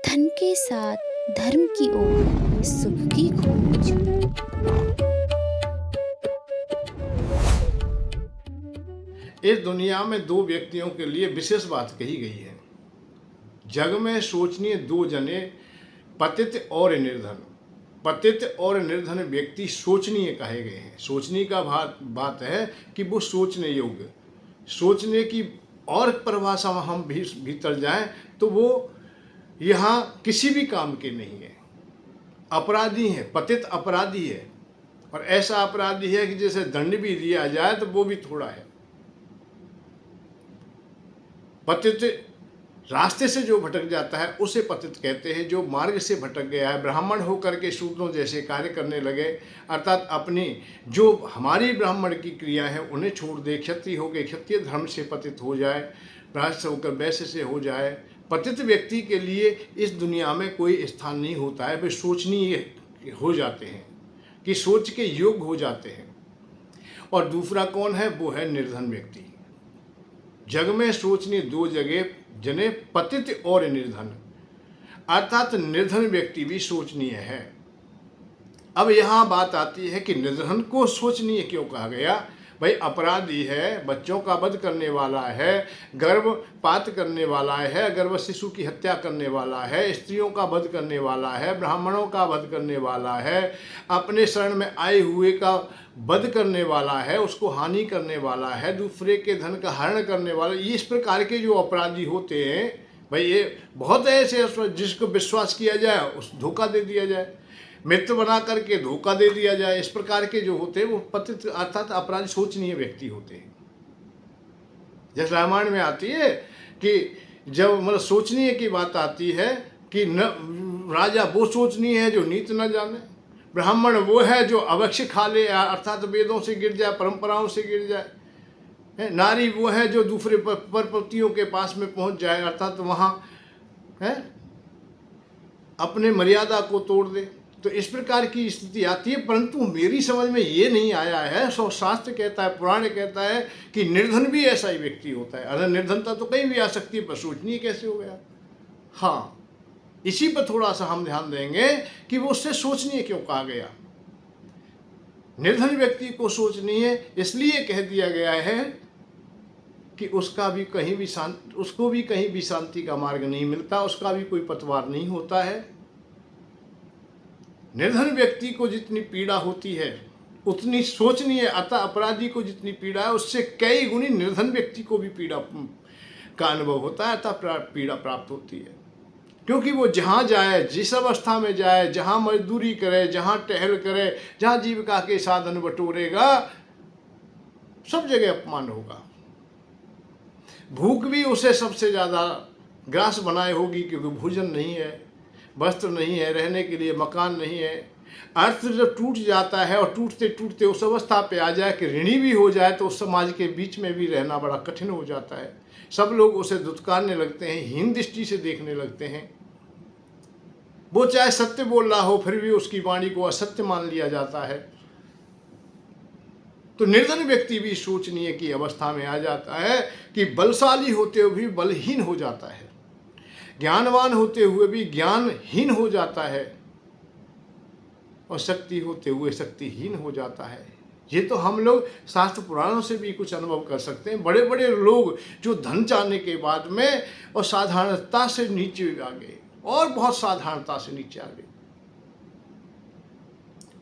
धन के साथ धर्म की ओर सुख की खोज। इस दुनिया में दो व्यक्तियों के लिए विशेष बात कही गई है। जग में सोचनीय दो जने, पतित और निर्धन। पतित और निर्धन व्यक्ति सोचनीय कहे गए हैं। सोचने का बात है कि वो सोचने योग्य, सोचने की और परिभाषा में हम भी भीतर जाएं तो वो यहाँ किसी भी काम के नहीं है, अपराधी है। पतित अपराधी है, और ऐसा अपराधी है कि जैसे दंड भी दिया जाए तो वो भी थोड़ा है। पतित रास्ते से जो भटक जाता है उसे पतित कहते हैं। जो मार्ग से भटक गया है, ब्राह्मण होकर के शूद्रों जैसे कार्य करने लगे, अर्थात अपनी जो हमारी ब्राह्मण की क्रिया है उन्हें छोड़ दे, क्षत्रिय हो गए, क्षत्रिय धर्म से पतित हो जाए, ब्राह्मण होकर वैश्य से हो जाए। पतित व्यक्ति के लिए इस दुनिया में कोई स्थान नहीं होता है। वे सोचनीय हो जाते हैं कि सोच के योग्य हो जाते हैं। और दूसरा कौन है? वो है निर्धन व्यक्ति। जग में सोचनीय दो जगह जने, पतित और निर्धन, अर्थात निर्धन व्यक्ति भी सोचनीय है। अब यहाँ बात आती है कि निर्धन को सोचनीय क्यों कहा गया? भाई अपराधी है, बच्चों का वध करने वाला है, गर्भपात करने वाला है, गर्भ शिशु की हत्या करने वाला है, स्त्रियों का वध करने वाला है, ब्राह्मणों का वध करने वाला है, अपने शरण में आए हुए का वध करने वाला है, उसको हानि करने वाला है, दूसरे के धन का हरण करने वाला। इस प्रकार के जो अपराधी होते हैं, भाई ये बहुत ऐसे जिसको विश्वास किया जाए उस धोखा दे दिया जाए, मित्र बना करके धोखा दे दिया जाए, इस प्रकार के जो होते हैं वो पतित अर्थात अपराधी सोचनीय व्यक्ति होते हैं। जैसे रामायण में आती है कि जब मतलब सोचनीय की बात आती है कि न राजा वो सोचनीय है जो नीत न जाने, ब्राह्मण वो है जो अवश्य खा ले, अर्थात वेदों से गिर जाए, परंपराओं से गिर जाए, नारी वो है जो दूसरे परपतियों के पास में पहुंच जाए, अर्थात वहाँ है अपने मर्यादा को तोड़ दे। तो इस प्रकार की स्थिति आती है। परंतु मेरी समझ में ये नहीं आया है, शास्त्र कहता है, पुराण कहता है कि निर्धन भी ऐसा ही व्यक्ति होता है। अगर निर्धनता तो कहीं भी आ सकती है, पर सोचनीय कैसे हो गया? हाँ, इसी पर थोड़ा सा हम ध्यान देंगे कि वो उससे सोचनीय क्यों कहा गया। निर्धन व्यक्ति को सोचनीय इसलिए कह दिया गया है कि उसको भी कहीं भी शांति का मार्ग नहीं मिलता, उसका भी कोई पतवार नहीं होता है। निर्धन व्यक्ति को जितनी पीड़ा होती है उतनी सोचनीय, अतः अपराधी को जितनी पीड़ा है उससे कई गुनी निर्धन व्यक्ति को भी पीड़ा का अनुभव होता है, अतः पीड़ा प्राप्त होती है। क्योंकि वो जहाँ जाए, जिस अवस्था में जाए, जहाँ मजदूरी करे, जहाँ टहल करे, जहाँ जीविका के साधन बटोरेगा, सब जगह अपमान होगा। भूख भी उसे सबसे ज़्यादा ग्रास बनाए होगी, क्योंकि भोजन नहीं है, वस्त्र नहीं है, रहने के लिए मकान नहीं है। अर्थ जब टूट जाता है और टूटते टूटते उस अवस्था पे आ जाए कि ऋणी भी हो जाए, तो उस समाज के बीच में भी रहना बड़ा कठिन हो जाता है। सब लोग उसे दुत्कारने लगते हैं, हीन दृष्टि से देखने लगते हैं। वो चाहे सत्य बोल रहा हो फिर भी उसकी वाणी को असत्य मान लिया जाता है। तो निर्धन व्यक्ति भी सोचनीय की अवस्था में आ जाता है कि बलशाली होते हुए भी बलहीन हो जाता है, ज्ञानवान होते हुए भी ज्ञानहीन हो जाता है, और शक्ति होते हुए शक्तिहीन हो जाता है। ये तो हम लोग शास्त्र पुराणों से भी कुछ अनुभव कर सकते हैं। बड़े बड़े लोग जो धन चाहने के बाद में और साधारणता से नीचे आ गए, और बहुत साधारणता से नीचे आ गए।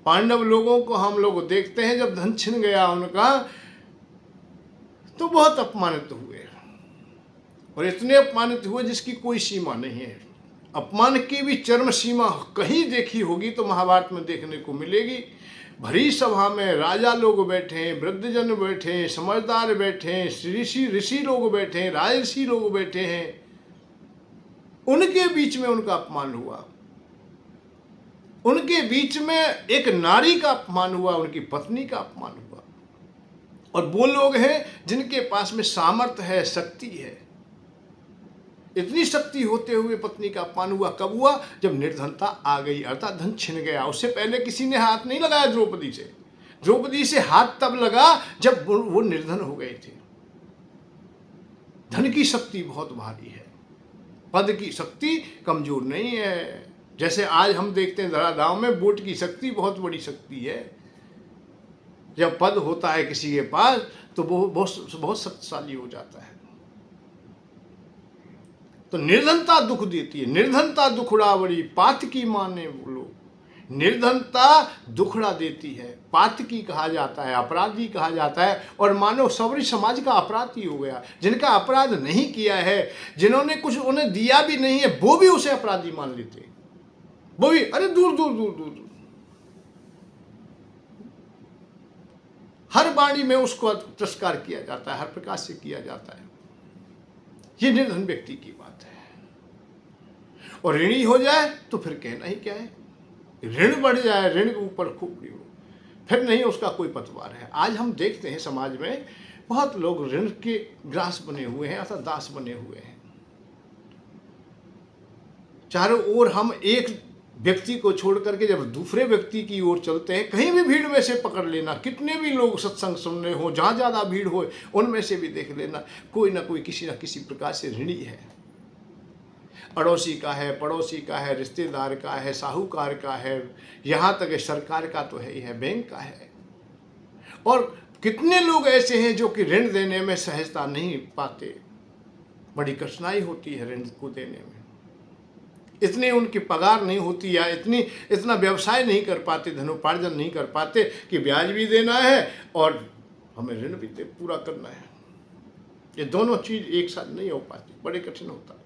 पांडव लोगों को हम लोग देखते हैं, जब धन छिन गया उनका तो बहुत अपमानित हुए, और इतने अपमानित हुए जिसकी कोई सीमा नहीं है। अपमान की भी चरम सीमा कहीं देखी होगी तो महाभारत में देखने को मिलेगी। भरी सभा में राजा लोग बैठे हैं, वृद्धजन बैठे हैं, समझदार बैठे हैं, ऋषि लोग बैठे हैं, राजऋषि लोग बैठे हैं, उनके बीच में उनका अपमान हुआ। उनके बीच में एक नारी का अपमान हुआ, उनकी पत्नी का अपमान हुआ। और वो लोग हैं जिनके पास में सामर्थ्य है, शक्ति है। इतनी शक्ति होते हुए पत्नी का अपमान हुआ। कब हुआ? जब निर्धनता आ गई, अर्थात धन छिन गया। उससे पहले किसी ने हाथ नहीं लगाया द्रौपदी से। द्रौपदी से हाथ तब लगा जब वो निर्धन हो गए थे। धन की शक्ति बहुत भारी है। पद की शक्ति कमजोर नहीं है। जैसे आज हम देखते हैं धराधाम में वोट की शक्ति बहुत बड़ी शक्ति है। जब पद होता है किसी के पास तो वो बहुत बहुत शक्तिशाली हो जाता है। तो निर्धनता दुख देती है। निर्धनता दुखड़ा बड़ी पातकी माने बोलो। निर्धनता दुखड़ा देती है, पातकी कहा जाता है, अपराधी कहा जाता है। और मानव सवरी समाज का अपराधी हो गया। जिनका अपराध नहीं किया है, जिन्होंने कुछ उन्हें दिया भी नहीं है, वो भी उसे अपराधी मान लेते। वो भी अरे दूर दूर दूर दूर दूर, हर वाणी में उसको तिरस्कार किया जाता है, हर प्रकार से किया जाता है। ये निर्धन व्यक्ति की बात है। और ऋणी हो जाए तो फिर कहना ही क्या है। ऋण बढ़ जाए, ऋण के ऊपर खूब हो, फिर नहीं उसका कोई पतवार है। आज हम देखते हैं समाज में बहुत लोग ऋण के ग्रास बने हुए हैं अर्थात दास बने हुए हैं। चारों ओर हम एक व्यक्ति को छोड़ करके जब दूसरे व्यक्ति की ओर चलते हैं, कहीं भी भीड़ में से पकड़ लेना, कितने भी लोग सत्संग सुन रहे हो, जहाँ ज़्यादा भीड़ हो उनमें से भी देख लेना, कोई ना कोई किसी न किसी प्रकार से ऋणी है। अड़ोसी का है, पड़ोसी का है, रिश्तेदार का है, साहूकार का है, यहाँ तक सरकार का तो है ही है, बैंक का है। और कितने लोग ऐसे हैं जो कि ऋण देने में सहजता नहीं पाते, बड़ी कठिनाई होती है ऋण को देने में। इतनी उनकी पगार नहीं होती या इतना व्यवसाय नहीं कर पाते, धनोपार्जन नहीं कर पाते कि ब्याज भी देना है और हमें ऋण भी पूरा करना है। ये दोनों चीज एक साथ नहीं हो पाती, बड़े कठिन होता है।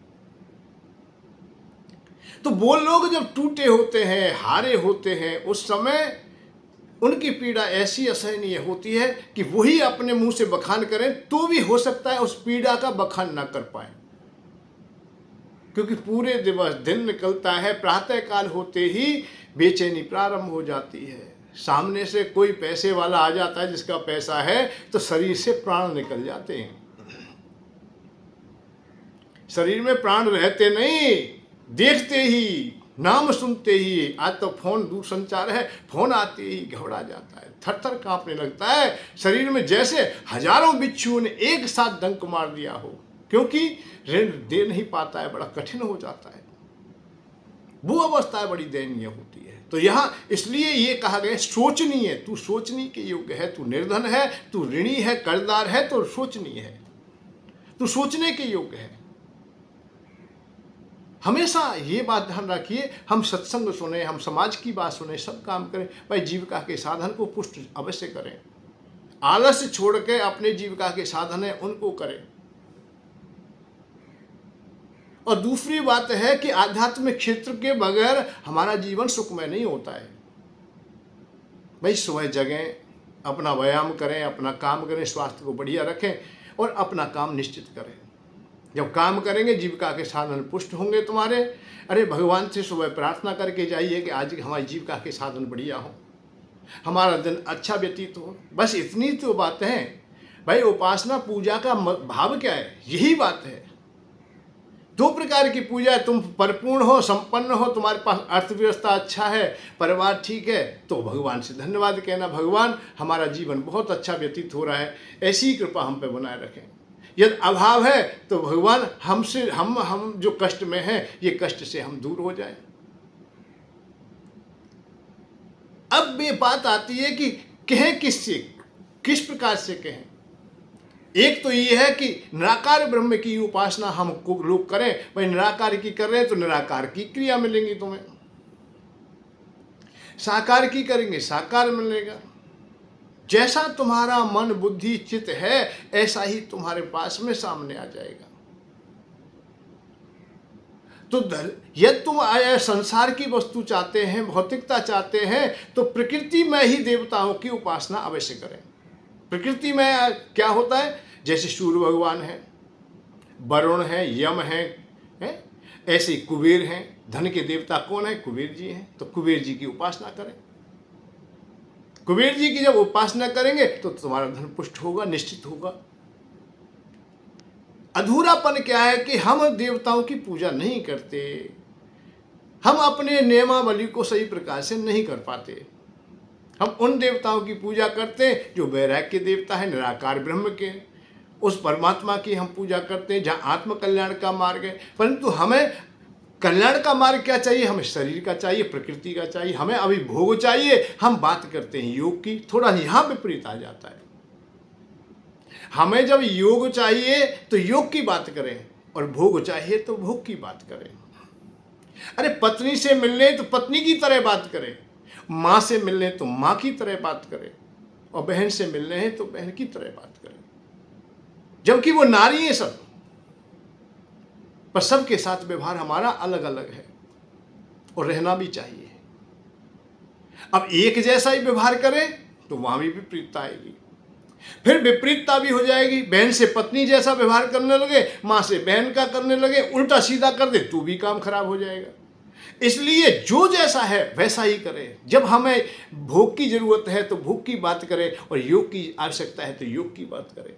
तो वो लोग जब टूटे होते हैं, हारे होते हैं, उस समय उनकी पीड़ा ऐसी असहनीय होती है कि वही अपने मुंह से बखान करें तो भी हो सकता है उस पीड़ा का बखान ना कर पाए। क्योंकि पूरे दिवस दिन निकलता है, प्रातः काल होते ही बेचैनी प्रारंभ हो जाती है। सामने से कोई पैसे वाला आ जाता है जिसका पैसा है तो शरीर से प्राण निकल जाते हैं। शरीर में प्राण रहते नहीं, देखते ही, नाम सुनते ही, आज तो फोन दूरसंचार है, फोन आते ही घबरा जाता है, थर थर कांपने लगता है। शरीर में जैसे हजारों बिच्छुओं ने एक साथ डंक मार दिया हो, क्योंकि ऋण दे नहीं पाता है, बड़ा कठिन हो जाता है। वो अवस्था बड़ी दयनीय होती है। तो यहाँ इसलिए ये कहा गया सोचनीय, तू सोचने के योग्य है, तू निर्धन है, तू ऋणी है, कर्जदार है, तो सोचनीय है, तू सोचने के योग्य है। हमेशा ये बात ध्यान रखिए, हम सत्संग सुने, हम समाज की बात सुने, सब काम करें, भाई जीविका के साधन को पुष्ट अवश्य करें। आलस्य छोड़ के अपने जीविका के साधन है उनको करें। और दूसरी बात है कि आध्यात्मिक क्षेत्र के बगैर हमारा जीवन सुखमय नहीं होता है। भाई सुबह जगें, अपना व्यायाम करें, अपना काम करें, स्वास्थ्य को बढ़िया रखें और अपना काम निश्चित करें। जब काम करेंगे जीविका के साधन पुष्ट होंगे तुम्हारे। अरे भगवान से सुबह प्रार्थना करके जाइए कि आज हमारी जीविका के साधन बढ़िया हो, हमारा दिन अच्छा व्यतीत हो। बस इतनी तो बात है भाई। उपासना पूजा का भाव क्या है, यही बात है। दो प्रकार की पूजा है, तुम परिपूर्ण हो, संपन्न हो, तुम्हारे पास अर्थव्यवस्था अच्छा है, परिवार ठीक है, तो भगवान से धन्यवाद कहना, भगवान हमारा जीवन बहुत अच्छा व्यतीत हो रहा है, ऐसी कृपा हम पे बनाए रखें। यदि अभाव है तो भगवान हमसे हम जो कष्ट में हैं ये कष्ट से हम दूर हो जाएं। अब ये बात आती है कि कहें किससे, किस प्रकार से कहें। एक तो ये है कि निराकार ब्रह्म की उपासना हम लोग करें। भाई निराकार की कर रहे हैं तो निराकार की क्रिया मिलेंगी तुम्हें, साकार की करेंगे साकार मिलेगा। जैसा तुम्हारा मन बुद्धि चित्त है ऐसा ही तुम्हारे पास में सामने आ जाएगा। तो यदि तुम आया संसार की वस्तु चाहते हैं, भौतिकता चाहते हैं, तो प्रकृति में ही देवताओं की उपासना अवश्य करें। प्रकृति में क्या होता है, जैसे सूर्य भगवान है, वरुण है, यम है, ऐसे कुबेर हैं। धन के देवता कौन है, कुबेर जी हैं, तो कुबेर जी की उपासना करें। कुबेर जी की जब उपासना करेंगे तो तुम्हारा धन पुष्ट होगा, निश्चित होगा। अधूरापन क्या है कि हम देवताओं की पूजा नहीं करते, हम अपने नियमावली को सही प्रकार से नहीं कर पाते। हम उन देवताओं की पूजा करते हैं जो वैराग्य के देवता है, निराकार ब्रह्म के, उस परमात्मा की हम पूजा करते हैं जहाँ आत्म कल्याण का मार्ग है। परंतु हमें कल्याण का मार्ग क्या चाहिए? हमें शरीर का चाहिए, प्रकृति का चाहिए, हमें अभी भोग चाहिए। हम बात करते हैं योग की, थोड़ा यहाँ विपरीत आ जाता है। हमें जब योग चाहिए तो योग की बात करें, और भोग चाहिए तो भोग की बात करें। अरे पत्नी से मिलने तो पत्नी की तरह बात करें, माँ से मिलने तो माँ की तरह बात करें, और बहन से मिलने हैं तो बहन की तरह बात करें, जबकि वो नारी है सब, पर सबके साथ व्यवहार हमारा अलग अलग है और रहना भी चाहिए। अब एक जैसा ही व्यवहार करें तो वहां भी विपरीतता आएगी, फिर विपरीतता भी हो जाएगी। बहन से पत्नी जैसा व्यवहार करने लगे, माँ से बहन का करने लगे, उल्टा सीधा कर दे तो भी काम खराब हो जाएगा। इसलिए जो जैसा है वैसा ही करें। जब हमें भोग की जरूरत है तो भोग की बात करें, और योग की आवश्यकता है तो योग की बात करें।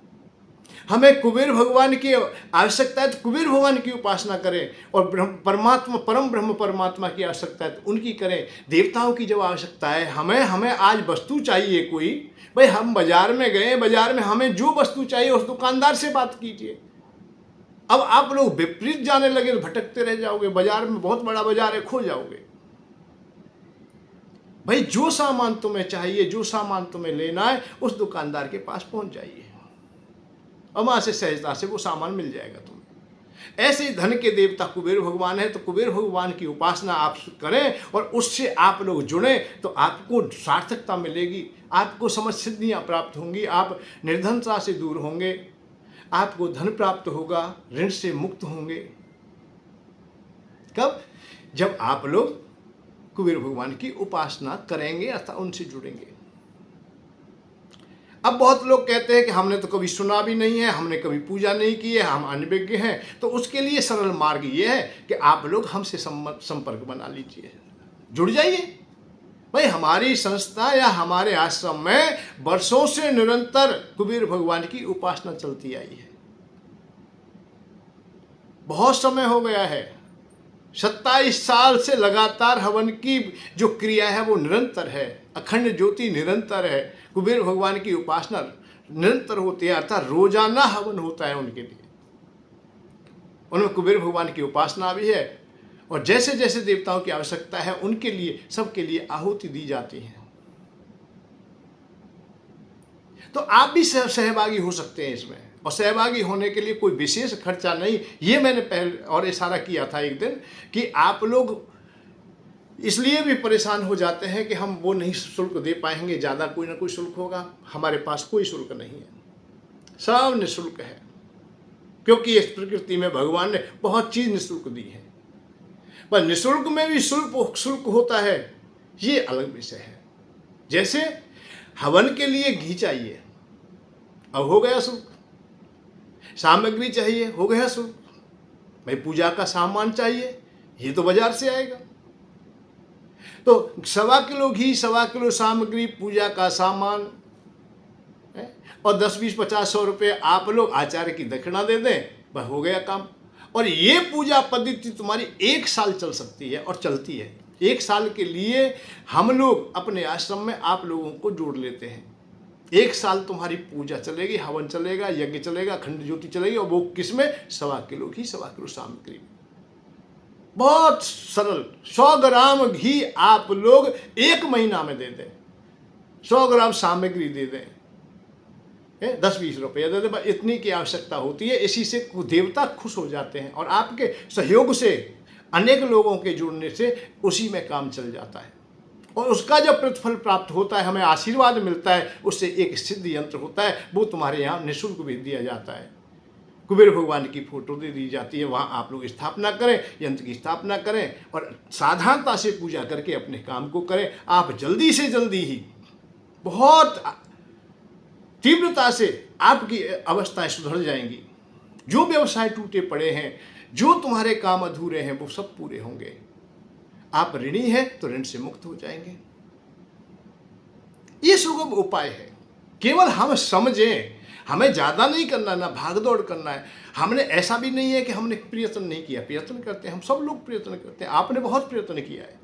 हमें कुबेर भगवान की आवश्यकता है तो कुबेर भगवान की उपासना करें, और परमात्मा परम ब्रह्म परमात्मा की आवश्यकता है तो उनकी करें। देवताओं की जब आवश्यकता है, हमें आज वस्तु चाहिए कोई, भाई हम बाजार में गए, बाजार में हमें जो वस्तु चाहिए उस दुकानदार से बात कीजिए। अब आप लोग विपरीत जाने लगे तो भटकते रह जाओगे, बाजार में बहुत बड़ा बाजार है, खो जाओगे। भाई जो सामान तुम्हें चाहिए, जो सामान तुम्हें लेना है, उस दुकानदार के पास पहुंच जाइए और वहां से सहजता से वो सामान मिल जाएगा तुम्हें। ऐसे ही धन के देवता कुबेर भगवान है, तो कुबेर भगवान की उपासना आप करें और उससे आप लोग जुड़ें तो आपको सार्थकता मिलेगी, आपको समझ सिद्धियाँ प्राप्त होंगी, आप निर्धनता से दूर होंगे, आपको धन प्राप्त होगा, ऋण से मुक्त होंगे। कब? जब आप लोग कुबेर भगवान की उपासना करेंगे अर्थात उनसे जुड़ेंगे। अब बहुत लोग कहते हैं कि हमने तो कभी सुना भी नहीं है, हमने कभी पूजा नहीं की है, हम अनभिज्ञ हैं। तो उसके लिए सरल मार्ग ये है कि आप लोग हमसे संपर्क बना लीजिए, जुड़ जाइए। भाई हमारी संस्था या हमारे आश्रम में वर्षों से निरंतर कुबेर भगवान की उपासना चलती आई है। बहुत समय हो गया है, 27 साल से लगातार हवन की जो क्रिया है वो निरंतर है, अखंड ज्योति निरंतर है, कुबेर भगवान की उपासना निरंतर होती है, अर्थात रोजाना हवन होता है उनके लिए। उनमें कुबेर भगवान की उपासना भी है, और जैसे जैसे देवताओं की आवश्यकता है उनके लिए, सबके लिए आहुति दी जाती है। तो आप भी सहभागी हो सकते हैं इसमें, और सहभागी होने के लिए कोई विशेष खर्चा नहीं। ये मैंने पहले और इशारा किया था एक दिन कि आप लोग इसलिए भी परेशान हो जाते हैं कि हम वो नहीं शुल्क दे पाएंगे, ज़्यादा कोई ना कोई शुल्क होगा। हमारे पास कोई शुल्क नहीं है, सब निःशुल्क है, क्योंकि इस प्रकृति में भगवान ने बहुत चीज़ निःशुल्क दी है। पर निःशुल्क में भी शुल्क होता है, ये अलग विषय है। जैसे हवन के लिए घी चाहिए, अब हो गया शुल्क। सामग्री चाहिए, हो गया शुल्क। भाई पूजा का सामान चाहिए, ये तो बाजार से आएगा। तो 1.25 किलो घी, 1.25 किलो सामग्री, पूजा का सामान है, और 10, 20, 50, 100 रुपये आप लोग आचार्य की दक्षिणा दे दें, बस हो गया काम। और ये पूजा पद्धति तुम्हारी 1 साल चल सकती है और चलती है। 1 साल के लिए हम लोग अपने आश्रम में आप लोगों को जोड़ लेते हैं। 1 साल तुम्हारी पूजा चलेगी, हवन चलेगा, यज्ञ चलेगा, अखंड ज्योति चलेगी, और वो किसमें? 1.25 किलो घी, 1.25 किलो सामग्री। बहुत सरल। 100 ग्राम घी आप लोग 1 महीना में दे दें, 100 ग्राम सामग्री दे दें, 10-20 रुपये दे दें, इतनी की आवश्यकता होती है। इसी से देवता खुश हो जाते हैं, और आपके सहयोग से, अनेक लोगों के जुड़ने से उसी में काम चल जाता है। और उसका जब प्रतिफल प्राप्त होता है, हमें आशीर्वाद मिलता है, उससे एक सिद्ध यंत्र होता है, वो तुम्हारे यहाँ निःशुल्क भी दिया जाता है। कुबेर भगवान की फोटो दे दी जाती है, वहाँ आप लोग स्थापना करें, यंत्र की स्थापना करें, और साधारणता से पूजा करके अपने काम को करें। आप जल्दी से जल्दी ही, बहुत तीव्रता से आपकी अवस्थाएं सुधर जाएंगी। जो व्यवसाय टूटे पड़े हैं, जो तुम्हारे काम अधूरे हैं, वो सब पूरे होंगे। आप ऋणी हैं तो ऋण से मुक्त हो जाएंगे। ये सुगम उपाय है। केवल हम समझें, हमें ज़्यादा नहीं करना, ना भाग दौड़ करना है। हमने ऐसा भी नहीं है कि हमने प्रयत्न नहीं किया, प्रयत्न करते हैं, हम सब लोग प्रयत्न करते हैं। आपने बहुत प्रयत्न किया है,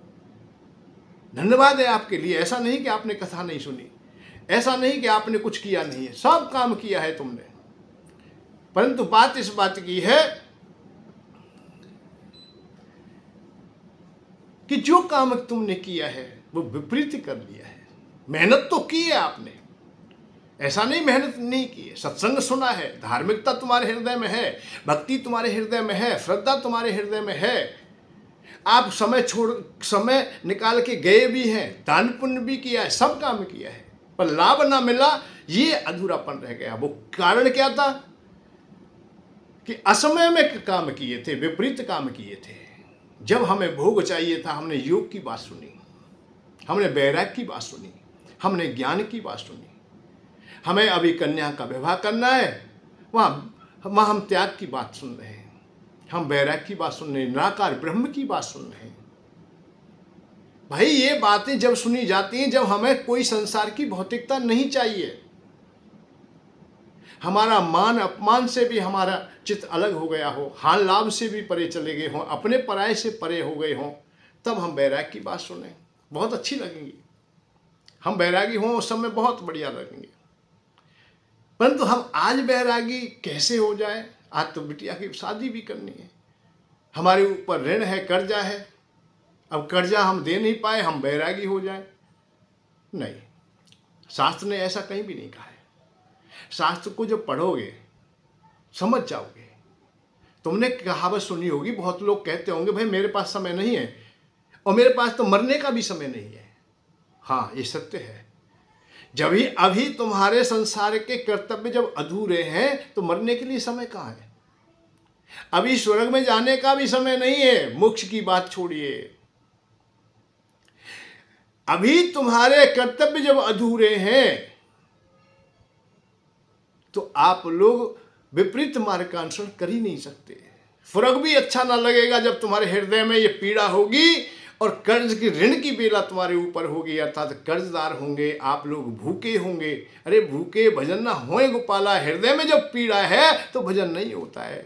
धन्यवाद है आपके लिए। ऐसा नहीं कि आपने कथा नहीं सुनी, ऐसा नहीं कि आपने कुछ किया नहीं है, सब काम किया है तुमने। परंतु बात इस बात की है कि जो काम तुमने किया है वो विपरीत कर लिया है। मेहनत तो की है आपने, ऐसा नहीं मेहनत नहीं की है। सत्संग सुना है, धार्मिकता तुम्हारे हृदय में है, भक्ति तुम्हारे हृदय में है, श्रद्धा तुम्हारे हृदय में है। आप समय निकाल के गए भी हैं, दान पुण्य भी किया है, सब काम किया है, पर लाभ ना मिला, ये अधूरापन रह गया। वो कारण क्या था कि असमय में काम किए थे, विपरीत काम किए थे। जब हमें भोग चाहिए था, हमने योग की बात सुनी, हमने वैराग्य की बात सुनी, हमने ज्ञान की बात सुनी। हमें अभी कन्या का विवाह करना है, वहाँ हम त्याग की बात सुन रहे हैं, हम वैराग्य की बात सुन रहे हैं, निराकार ब्रह्म की बात सुन रहे हैं। भाई ये बातें जब सुनी जाती हैं जब हमें कोई संसार की भौतिकता नहीं चाहिए, हमारा मान अपमान से भी हमारा चित्त अलग हो गया हो, हाल लाभ से भी परे चले गए हों, अपने पराये से परे हो गए हों, तब हम वैराग्य की बात सुने, बहुत अच्छी लगेंगी। हम वैरागी हों उस समय बहुत बढ़िया लगेंगे। परंतु हम आज वैरागी कैसे हो जाए? आज तो बिटिया की शादी भी करनी है, हमारे ऊपर ऋण है, कर्जा है, अब कर्जा हम दे नहीं पाए, हम वैरागी हो जाए? नहीं, शास्त्र ने ऐसा कहीं भी नहीं कहा है। शास्त्र को जब पढ़ोगे समझ जाओगे। तुमने कहावत सुनी होगी, बहुत लोग कहते होंगे भाई मेरे पास समय नहीं है और मेरे पास तो मरने का भी समय नहीं है। हाँ, ये सत्य है। जब भी अभी तुम्हारे संसार के कर्तव्य जब अधूरे हैं तो मरने के लिए समय कहाँ है? अभी स्वर्ग में जाने का भी समय नहीं है, मोक्ष की बात छोड़िए। अभी तुम्हारे कर्तव्य जब अधूरे हैं तो आप लोग विपरीत मार्ग का अनुसरण कर ही नहीं सकते। स्वर्ग भी अच्छा ना लगेगा जब तुम्हारे हृदय में ये पीड़ा होगी और कर्ज की ऋण की बेला तुम्हारे ऊपर होगी, अर्थात कर्जदार होंगे, आप लोग भूखे होंगे। अरे भूखे भजन ना होए गोपाला, हृदय में जब पीड़ा है तो भजन नहीं होता है।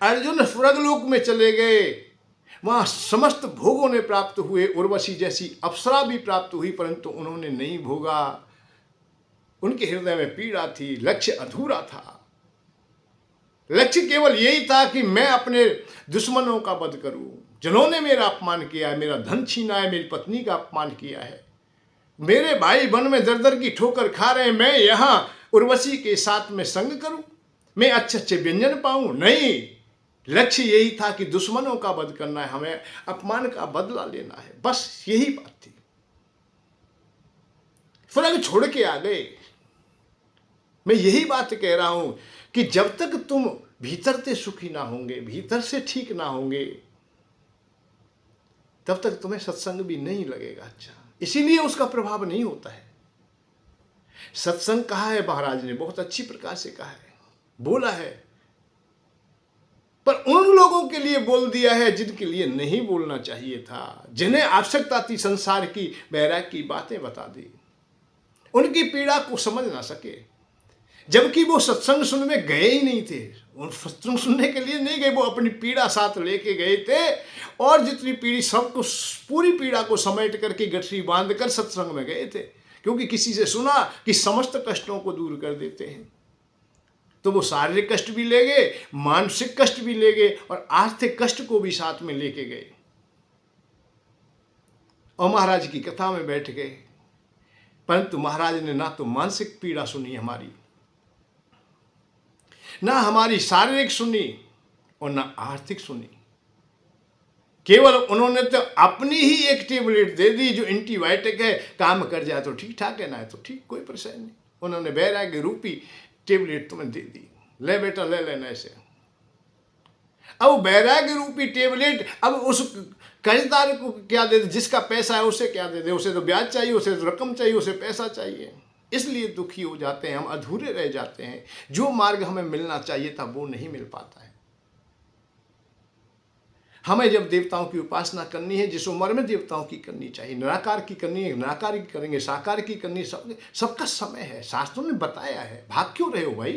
अर्जुन स्वर्गलोक में चले गए, वहाँ समस्त भोगों ने प्राप्त हुए, उर्वशी जैसी अप्सरा भी प्राप्त हुई, परंतु उन्होंने नहीं भोगा। उनके हृदय में पीड़ा थी, लक्ष्य अधूरा था। लक्ष्य केवल यही था कि मैं अपने दुश्मनों का वध करूं, जिन्होंने मेरा अपमान किया है, मेरा धन छीना है, मेरी पत्नी का अपमान किया है, मेरे भाई वन में दर दर की ठोकर खा रहे हैं, मैं यहाँ उर्वशी के साथ में संग करूं, मैं अच्छे अच्छे व्यंजन पाऊं? नहीं, लक्ष्य यही था कि दुश्मनों का वध करना है, हमें अपमान का बदला लेना है, बस यही बात थी। स्वर्ग छोड़ के आ गए। मैं यही बात कह रहा हूं कि जब तक तुम भीतर से सुखी ना होंगे, भीतर से ठीक ना होंगे, तब तक तुम्हें सत्संग भी नहीं लगेगा अच्छा, इसीलिए उसका प्रभाव नहीं होता है। सत्संग कहा है महाराज ने, बहुत अच्छी प्रकार से कहा है, बोला है, पर उन लोगों के लिए बोल दिया है जिनके लिए नहीं बोलना चाहिए था, जिन्हें आवश्यकता थी संसार की वैराग्य की बातें बता दी, उनकी पीड़ा को समझ ना सके, जबकि वो सत्संग सुनने गए ही नहीं थे। उन सत्संग सुनने के लिए नहीं गए, वो अपनी पीड़ा साथ लेके गए थे, और जितनी पीड़ी सबको, पूरी पीड़ा को समेट करके गठरी बांध कर सत्संग में गए थे, क्योंकि किसी से सुना कि समस्त कष्टों को दूर कर देते हैं। तो वो शारीरिक कष्ट भी ले गए, मानसिक कष्ट भी ले गए, और आर्थिक कष्ट को भी साथ में लेके गए, और महाराज की कथा में बैठ गए। परंतु महाराज ने ना तो मानसिक पीड़ा सुनी हमारी, ना हमारी शारीरिक सुनी, और ना आर्थिक सुनी। केवल उन्होंने तो अपनी ही एक टेबलेट दे दी जो एंटीबायोटिक है, काम कर जाए तो ठीक ठाक है, ना है तो ठीक, कोई परेशानी नहीं। उन्होंने वैराग्य रूपी टेबलेट तुम्हें दे दी, ले बेटा ले लेना ऐसे। अब वैराग्य रूपी टेबलेट अब उस कर्जदार को क्या दे दे? जिसका पैसा है उसे क्या दे दे? उसे तो ब्याज चाहिए, उसे तो रकम चाहिए, उसे पैसा चाहिए। इसलिए दुखी हो जाते हैं हम, अधूरे रह जाते हैं। जो मार्ग हमें मिलना चाहिए था वो नहीं मिल पाता है। हमें जब देवताओं की उपासना करनी है, जिस उम्र में देवताओं की करनी चाहिए, निराकार की करनी है निराकार की करेंगे, साकार की करनी है, सबका समय है, शास्त्रों ने बताया है। भाग क्यों रहे हो भाई?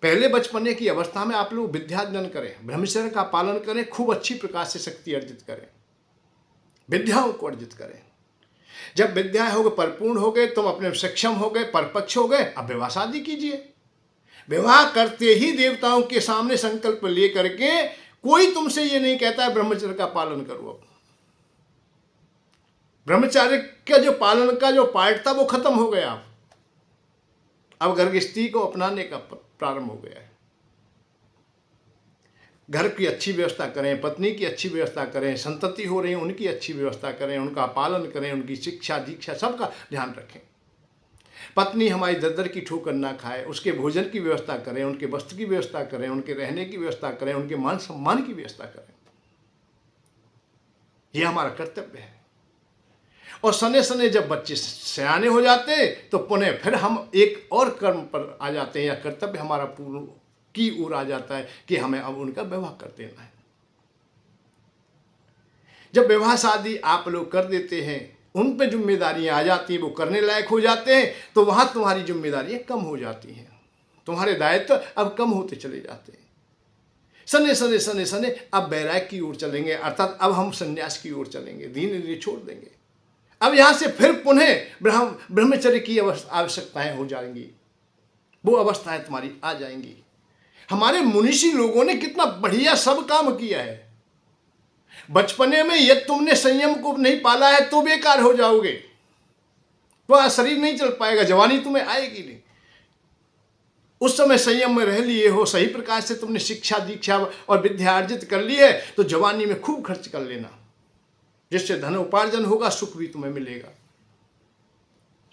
पहले बचपने की अवस्था में आप लोग विद्यार्जन करें, ब्रह्मचर्य का पालन करें, खूब अच्छी प्रकार से शक्ति अर्जित करें, विद्याओं को अर्जित करें। जब विद्याएं हो गए, परिपूर्ण हो गए, तुम अपने सक्षम हो गए, परिपक्व हो गए, अब विवाह शादी कीजिए। विवाह करते ही देवताओं के सामने संकल्प ले करके कोई तुमसे ये नहीं कहता है ब्रह्मचर्य का पालन करो। अब ब्रह्मचर्य का जो पालन का जो पार्ट था वो खत्म हो गया। अब गर्भस्थी को अपनाने का प्रारंभ हो गया है। घर की अच्छी व्यवस्था करें, पत्नी की अच्छी व्यवस्था करें, संतति हो रही है उनकी अच्छी व्यवस्था करें, उनका पालन करें, उनकी शिक्षा दीक्षा सबका ध्यान रखें। पत्नी हमारी दर की ठोकर ना खाए, उसके भोजन की व्यवस्था करें, उनके वस्त्र की व्यवस्था करें, उनके रहने की व्यवस्था करें, उनके मान सम्मान की व्यवस्था करें। यह हमारा कर्तव्य है। और सने सने जब बच्चे सयाने हो जाते तो पुनः फिर हम एक और कर्म पर आ जाते हैं, या कर्तव्य हमारा पूर्ण की ओर आ जाता है कि हमें अब उनका विवाह कर देना है। जब विवाह शादी आप लोग कर देते हैं, उन पे जिम्मेदारियां आ जाती हैं, वो करने लायक हो जाते हैं, तो वहां तुम्हारी जिम्मेदारियां कम हो जाती हैं, तुम्हारे दायित्व अब कम होते चले जाते हैं। सने सने सने सने अब वैराग्य की ओर चलेंगे, अर्थात अब हम संन्यास की ओर चलेंगे, दीन छोड़ देंगे। अब यहां से फिर पुनः ब्रह्मचर्य की आवश्यकताएं हो जाएंगी, वो अवस्थाएं तुम्हारी आ जाएंगी। हमारे मुनीषी लोगों ने कितना बढ़िया सब काम किया है। बचपने में यदि तुमने संयम को नहीं पाला है तो बेकार हो जाओगे, तो शरीर नहीं चल पाएगा, जवानी तुम्हें आएगी नहीं। उस समय संयम में रह लिए हो, सही प्रकार से तुमने शिक्षा दीक्षा और विद्या अर्जित कर ली है, तो जवानी में खूब खर्च कर लेना, जिससे धन उपार्जन होगा, सुख भी तुम्हें मिलेगा,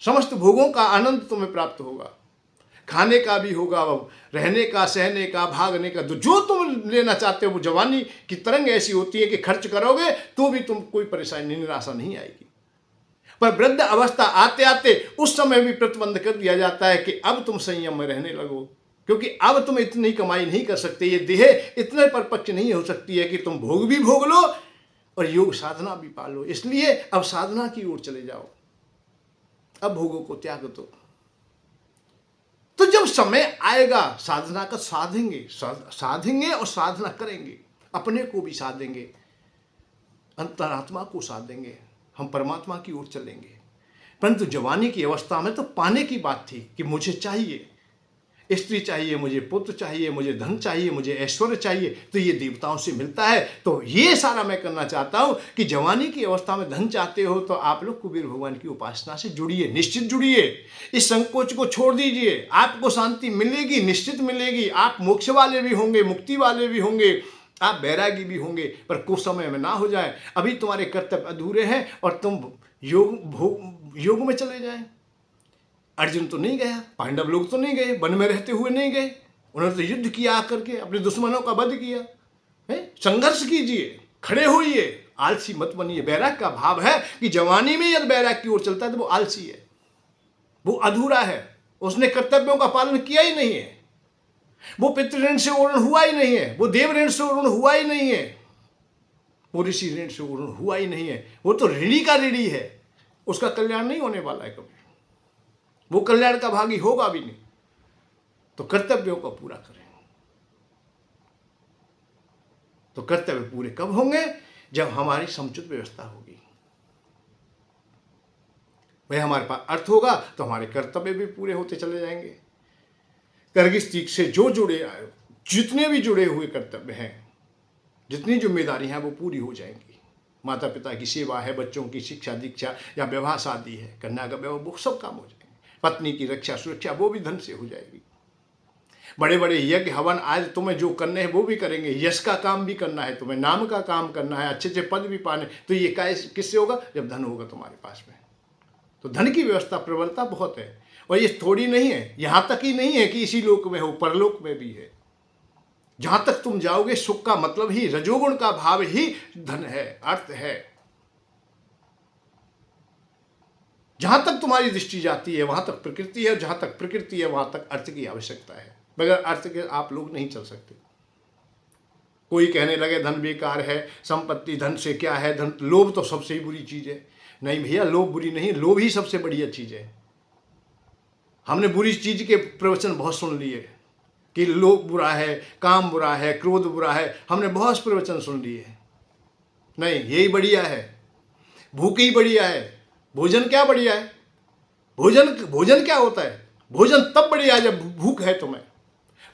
समस्त भोगों का आनंद तुम्हें प्राप्त होगा, खाने का भी होगा, रहने का, सहने का, भागने का, जो तुम लेना चाहते हो। वो जवानी की तरंग ऐसी होती है कि खर्च करोगे तो भी तुम कोई परेशानी, निराशा नहीं आएगी। पर वृद्ध अवस्था आते आते उस समय भी प्रतिबंध कर दिया जाता है कि अब तुम संयम में रहने लगो, क्योंकि अब तुम इतनी कमाई नहीं कर सकते, ये देह इतने परिपक्व नहीं हो सकती है कि तुम भोग भी भोग लो और योग साधना भी पालो। इसलिए अब साधना की ओर चले जाओ, अब भोगों को त्याग दो। तो जब समय आएगा साधना का साधेंगे और साधना करेंगे, अपने को भी साधेंगे, अंतरात्मा को साधेंगे, हम परमात्मा की ओर चलेंगे। परंतु जवानी की अवस्था में तो पाने की बात थी कि मुझे चाहिए, स्त्री चाहिए, मुझे पुत्र चाहिए, मुझे धन चाहिए, मुझे ऐश्वर्य चाहिए, तो ये देवताओं से मिलता है। तो ये सारा मैं करना चाहता हूं कि जवानी की अवस्था में धन चाहते हो तो आप लोग कुबेर भगवान की उपासना से जुड़िए, निश्चित जुड़िए, इस संकोच को छोड़ दीजिए, आपको शांति मिलेगी, निश्चित मिलेगी। आप मोक्ष वाले भी होंगे, मुक्ति वाले भी होंगे, आप बैरागी भी होंगे, पर कुछ समय में ना हो जाए, अभी तुम्हारे कर्तव्य अधूरे हैं और तुम योग में चले जाएं। अर्जुन तो नहीं गया, पांडव लोग तो नहीं गए, वन में रहते हुए नहीं गए, उन्होंने तो युद्ध किया आकर के, अपने दुश्मनों का वध किया है। संघर्ष कीजिए, खड़े होइए, आलसी मत बनिए। बैराग का भाव है कि जवानी में यदि बैराग की ओर चलता है तो वो आलसी है, वो अधूरा है, उसने कर्तव्यों का पालन किया ही नहीं है, वो पितृ ऋण से ओरण हुआ ही नहीं है, वो देव ऋण से ओरण हुआ ही नहीं है, वो ऋषि ऋण से ओरण हुआ ही नहीं है, वो तो ऋणी का ऋणी है, उसका कल्याण नहीं होने वाला है कभी, वो कल्याण का भागी होगा भी नहीं। तो कर्तव्यों को पूरा करें। तो कर्तव्य पूरे कब होंगे? जब हमारी समुचित व्यवस्था होगी, वह हमारे पास अर्थ होगा तो हमारे कर्तव्य भी पूरे होते चले जाएंगे। गर्भस्थी से जो जुड़े, जितने भी जुड़े हुए कर्तव्य हैं, जितनी जिम्मेदारी हैं, वो पूरी हो जाएंगी। माता पिता की सेवा है, बच्चों की शिक्षा दीक्षा या विवाह शादी है, कन्या का विवाह, वो सब काम हो जाएंगे। पत्नी की रक्षा सुरक्षा वो भी धन से हो जाएगी। बड़े बड़े यज्ञ हवन आज तुम्हें जो करने हैं वो भी करेंगे, यश का काम भी करना है, तुम्हें नाम का काम करना है, अच्छे अच्छे पद भी पाने, तो ये किससे होगा? जब धन होगा तुम्हारे पास में। तो धन की व्यवस्था प्रबलता बहुत है, और ये थोड़ी नहीं है, यहां तक ही नहीं है कि इसी लोक में हो, परलोक में भी है। जहां तक तुम जाओगे, सुख का मतलब ही, रजोगुण का भाव ही धन है, अर्थ है। जहां तक तुम्हारी दृष्टि जाती है वहां तक प्रकृति है, जहां तक प्रकृति है वहां तक अर्थ की आवश्यकता है। बगैर अर्थ के आप लोग नहीं चल सकते। कोई कहने लगे धन बेकार है, संपत्ति धन से क्या है, धन, लोभ तो सबसे ही बुरी चीज है। नहीं भैया, लोभ बुरी नहीं, लोभ ही सबसे बढ़िया चीज है। हमने बुरी चीज के प्रवचन बहुत सुन लिए कि लोभ बुरा है, काम बुरा है, क्रोध बुरा है, हमने बहुत प्रवचन सुन लिए। नहीं, यही बढ़िया है, भूख ही बढ़िया है। भोजन क्या बढ़िया है? भोजन क्या होता है? भोजन तब बढ़िया है जब भूख है तुम्हें।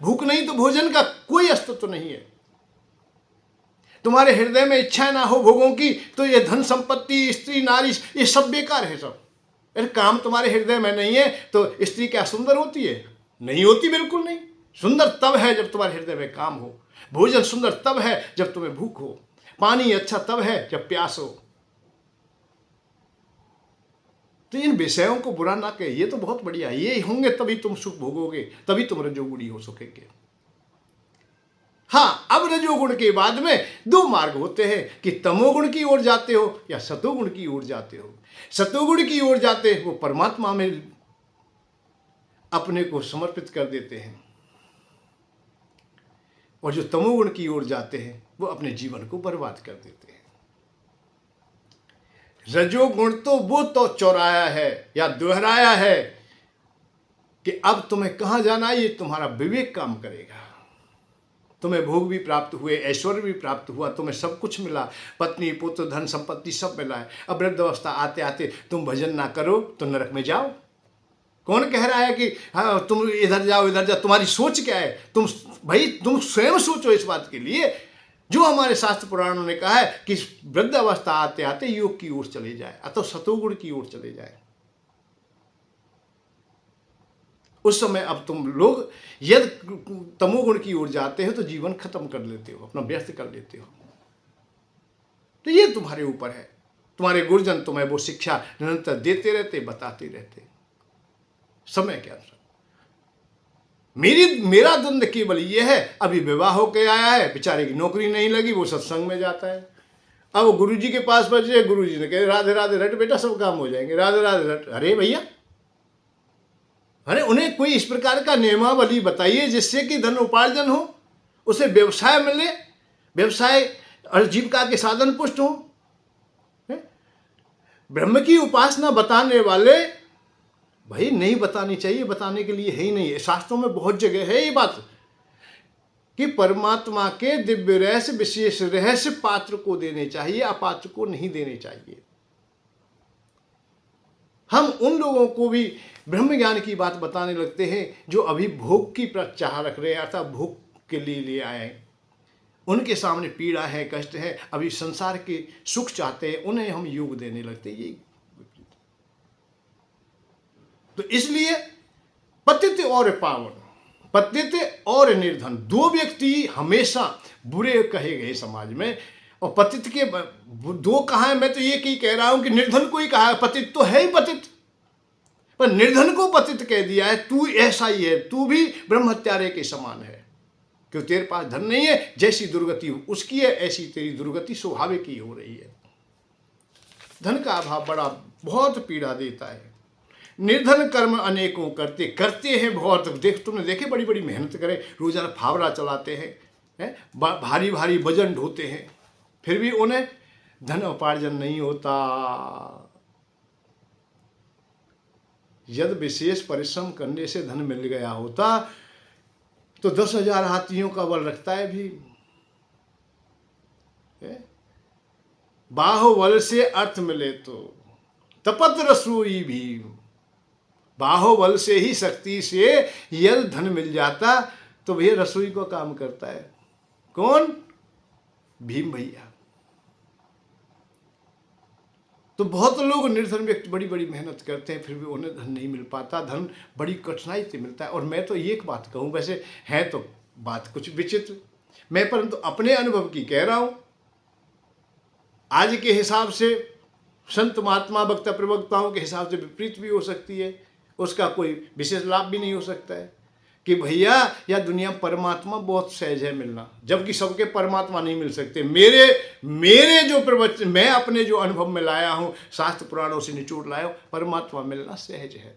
भूख नहीं तो भोजन का कोई अस्तित्व नहीं है। तुम्हारे हृदय में इच्छा ना हो भोगों की तो ये धन संपत्ति, स्त्री, नारी, ये सब बेकार है सब। अरे काम तुम्हारे हृदय में नहीं है तो स्त्री क्या सुंदर होती है? नहीं होती, बिल्कुल नहीं। सुंदर तब है जब तुम्हारे हृदय में काम हो। भोजन सुंदर तब है जब तुम्हें भूख हो। पानी अच्छा तब है जब प्यास हो। तो इन विषयों को बुरा ना कहे, ये तो बहुत बढ़िया है, ये होंगे तभी तुम सुख भोगोगे, तभी तुम रजोगुणी हो सकेंगे। हाँ, अब रजोगुण के बाद में दो मार्ग होते हैं कि तमोगुण की ओर जाते हो या सतोगुण की ओर जाते हो। सतोगुण की ओर जाते वो परमात्मा में अपने को समर्पित कर देते हैं, और जो तमोगुण की ओर जाते हैं वो अपने जीवन को बर्बाद कर देते हैं। रजोगुण तो वो तो चौराया है या दोहराया है कि अब तुम्हें कहाँ जाना है ये तुम्हारा विवेक काम करेगा। तुम्हें भोग भी प्राप्त हुए, ऐश्वर्य भी प्राप्त हुआ, तुम्हें सब कुछ मिला, पत्नी, पुत्र, धन, संपत्ति सब मिला है। अब वृद्धावस्था आते आते तुम भजन ना करो तो नरक में जाओ। कौन कह रहा है कि हाँ तुम इधर जाओ इधर जाओ? तुम्हारी सोच क्या है? तुम स्वयं सोचो इस बात के लिए। जो हमारे शास्त्र पुराणों ने कहा है कि वृद्धावस्था आते आते योग की ओर चले जाए अथवा सतोगुण की ओर चले जाए। उस समय अब तुम लोग यदि तमोगुण की ओर जाते हो तो जीवन खत्म कर लेते हो, अपना व्यस्त कर लेते हो। तो ये तुम्हारे ऊपर है। तुम्हारे गुरुजन तुम्हें वो शिक्षा निरंतर देते रहते, बताते रहते समय के अनुसार। मेरा द्वंद्व केवल ये है, अभी विवाह होके आया है, बेचारे की नौकरी नहीं लगी, वो सत्संग में जाता है। अब वो गुरुजी के पास पहुंचे, गुरुजी ने कहे राधे राधे रट बेटा, सब काम हो जाएंगे, राधे राधे रट। अरे भैया, अरे उन्हें कोई इस प्रकार का नियमावली बताइए जिससे कि धन उपार्जन हो, उसे व्यवसाय मिले, व्यवसाय और जीविका के साधन पुष्ट हो। ब्रह्म की उपासना बताने वाले भाई नहीं बतानी चाहिए, बताने के लिए है ही नहीं है। शास्त्रों में बहुत जगह है ये बात कि परमात्मा के दिव्य रहस्य, विशेष रहस्य पात्र को देने चाहिए, अपात्र को नहीं देने चाहिए। हम उन लोगों को भी ब्रह्म ज्ञान की बात बताने लगते हैं जो अभी भोग की चाह रख रहे हैं, अर्थात भोग के लिए आए हैं। उनके सामने पीड़ा है, कष्ट है, अभी संसार के सुख चाहते हैं, उन्हें हम योग देने लगते हैं। ये तो इसलिए पतित और पावन, पतित और निर्धन, दो व्यक्ति हमेशा बुरे कहे गए समाज में। और पतित के दो कहा है, मैं तो ये की कह रहा हूं कि निर्धन को ही कहा है। पतित तो है ही पतित, पर निर्धन को पतित कह दिया है। तू ऐसा ही है, तू भी ब्रह्म हत्यारे के समान है, क्यों तेरे पास धन नहीं है, जैसी दुर्गति उसकी है ऐसी तेरी दुर्गति स्वाभाविक ही हो रही है। धन का अभाव बड़ा बहुत पीड़ा देता है। निर्धन कर्म अनेकों करते हैं बहुत। तुमने देखे बड़ी बड़ी मेहनत करे, रोजाना फावड़ा चलाते हैं, भारी भारी वजन ढोते हैं, फिर भी उन्हें धन उपार्जन नहीं होता। यदि विशेष परिश्रम करने से धन मिल गया होता तो 10,000 हाथियों का बल रखता है भी। बाहुबल से अर्थ मिले तो तपत रसोई भी। बाहुबल से ही, शक्ति से यदि धन मिल जाता तो भैया रसोई को काम करता है कौन? भीम भैया। तो बहुत लोग निर्धन व्यक्ति बड़ी बड़ी मेहनत करते हैं, फिर भी उन्हें धन नहीं मिल पाता। धन बड़ी कठिनाई से मिलता है। और मैं तो एक बात कहूँ, वैसे है तो बात कुछ विचित्र, मैं परंतु अपने अनुभव की कह रहा हूँ। आज के हिसाब से संत महात्मा वक्ता प्रवक्ताओं के हिसाब से विपरीत भी हो सकती है, उसका कोई विशेष लाभ भी नहीं हो सकता है कि भैया यह दुनिया परमात्मा बहुत सहज है मिलना, जबकि सबके परमात्मा नहीं मिल सकते। मेरे जो प्रवचन, मैं अपने जो अनुभव में लाया हूँ, शास्त्र पुराणों से निचोड़ लाया हूँ, परमात्मा मिलना सहज है।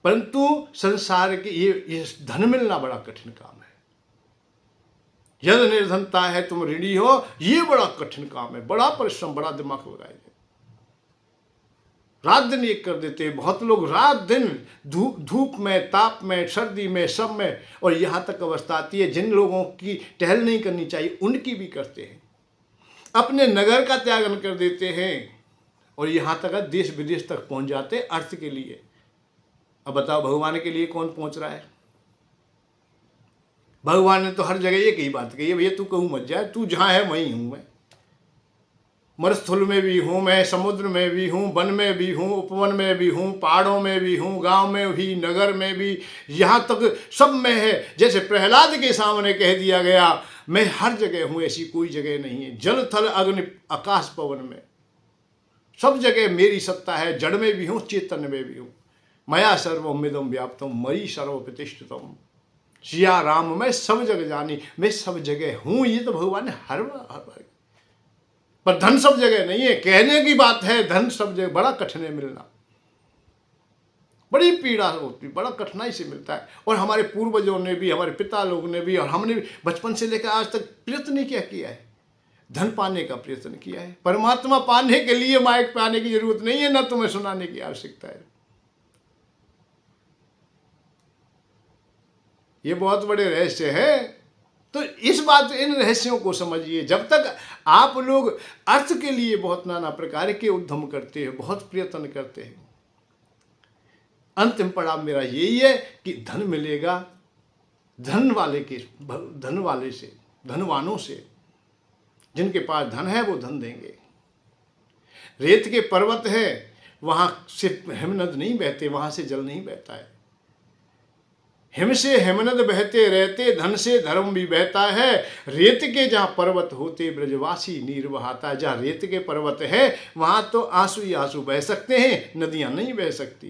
परंतु संसार के ये धन मिलना बड़ा कठिन काम है। यदि निर्धनता है, तुम ऋणी हो, ये बड़ा कठिन काम है, बड़ा परिश्रम, बड़ा दिमाग लगाएंगे। रात दिन एक कर देते हैं बहुत लोग, रात दिन धूप में, ताप में, सर्दी में, सब में। और यहाँ तक अवस्था आती है जिन लोगों की टहल नहीं करनी चाहिए उनकी भी करते हैं, अपने नगर का त्यागन कर देते हैं, और यहाँ तक देश विदेश तक पहुँच जाते हैं अर्थ के लिए। अब बताओ भगवान के लिए कौन पहुंच रहा है? भगवान ने तो हर जगह एक ही बात कही है, भैया तू कहूँ मत जाए, तू जहाँ है वहीं हूँ मैं। मरुस्थल में भी हूँ मैं, समुद्र में भी हूँ, वन में भी हूँ, उपवन में भी हूँ, पहाड़ों में भी हूँ, गांव में भी, नगर में भी, यहाँ तक सब में है। जैसे प्रहलाद के सामने कह दिया गया, मैं हर जगह हूँ, ऐसी कोई जगह नहीं है। जल थल अग्नि आकाश पवन में सब जगह मेरी सत्ता है। जड़ में भी हूँ, चेतन में भी हूँ। मया सर्वमिदं व्याप्तम मयि सर्वप्रतिष्ठितम। सिया राम मैं सब जगह जानी, मैं सब जगह हूँ। ये तो भगवान ने हर बार। पर धन सब जगह नहीं है, कहने की बात है। धन सब जगह बड़ा कठिन है मिलना, बड़ी पीड़ा होती, बड़ा कठिनाई से मिलता है। और हमारे पूर्वजों ने भी, हमारे पिता लोग ने भी, और हमने भी बचपन से लेकर आज तक प्रयत्न क्या किया है? धन पाने का प्रयत्न किया है। परमात्मा पाने के लिए माइक पे आने की जरूरत नहीं है, ना तुम्हें सुनाने की आवश्यकता है। ये बहुत बड़े रहस्य है। तो इस बात, इन रहस्यों को समझिए। जब तक आप लोग अर्थ के लिए बहुत नाना प्रकार के उद्यम करते हैं, बहुत प्रयत्न करते हैं, अंतिम पड़ाव मेरा यही है कि धन मिलेगा धन वाले से, धनवानों से। जिनके पास धन है वो धन देंगे। रेत के पर्वत है, वहां से हिमनद नहीं बहते, वहां से जल नहीं बहता है। हिम से हिमनद बहते रहते, धन से धर्म भी बहता है। रेत के जहाँ पर्वत होते, ब्रजवासी नीर बहाता। जहाँ रेत के पर्वत है वहाँ तो आंसू ही आंसू बह सकते हैं, नदियाँ नहीं बह सकती।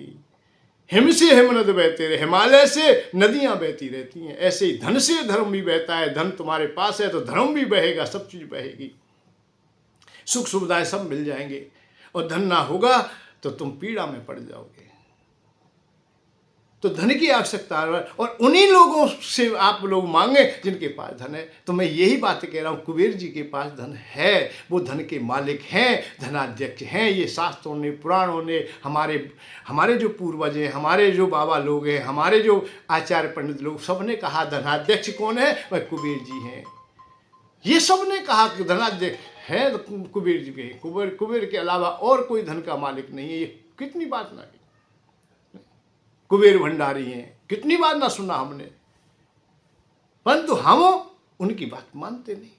हिम से हिमनद बहते रहे, हिमालय से नदियाँ बहती रहती हैं। ऐसे ही धन से धर्म भी बहता है। धन तुम्हारे पास है तो धर्म भी बहेगा, सब चीज़ बहेगी, सुख सुविधाएं सब मिल जाएंगे। और धन ना होगा तो तुम पीड़ा में पड़ जाओगे। तो धन की आवश्यकता है, और उन्हीं लोगों से आप लोग मांगे जिनके पास धन है। तो मैं यही बात कह रहा हूँ, कुबेर जी के पास धन है, वो धन के मालिक हैं, धनाध्यक्ष हैं। ये शास्त्रों ने, पुराणों ने, हमारे जो पूर्वज हैं, हमारे जो बाबा लोग हैं, हमारे जो आचार्य पंडित लोग, सब ने कहा धनाध्यक्ष कौन है? वह कुबेर जी हैं। ये सब ने कहा कि धनाध्यक्ष है तो कुबेर जी के। कुबेर के अलावा और कोई धन का मालिक नहीं है। ये कितनी बात ना की, कुबेर भंडारी हैं, कितनी बार ना सुना हमने। परंतु हम उनकी बात मानते नहीं,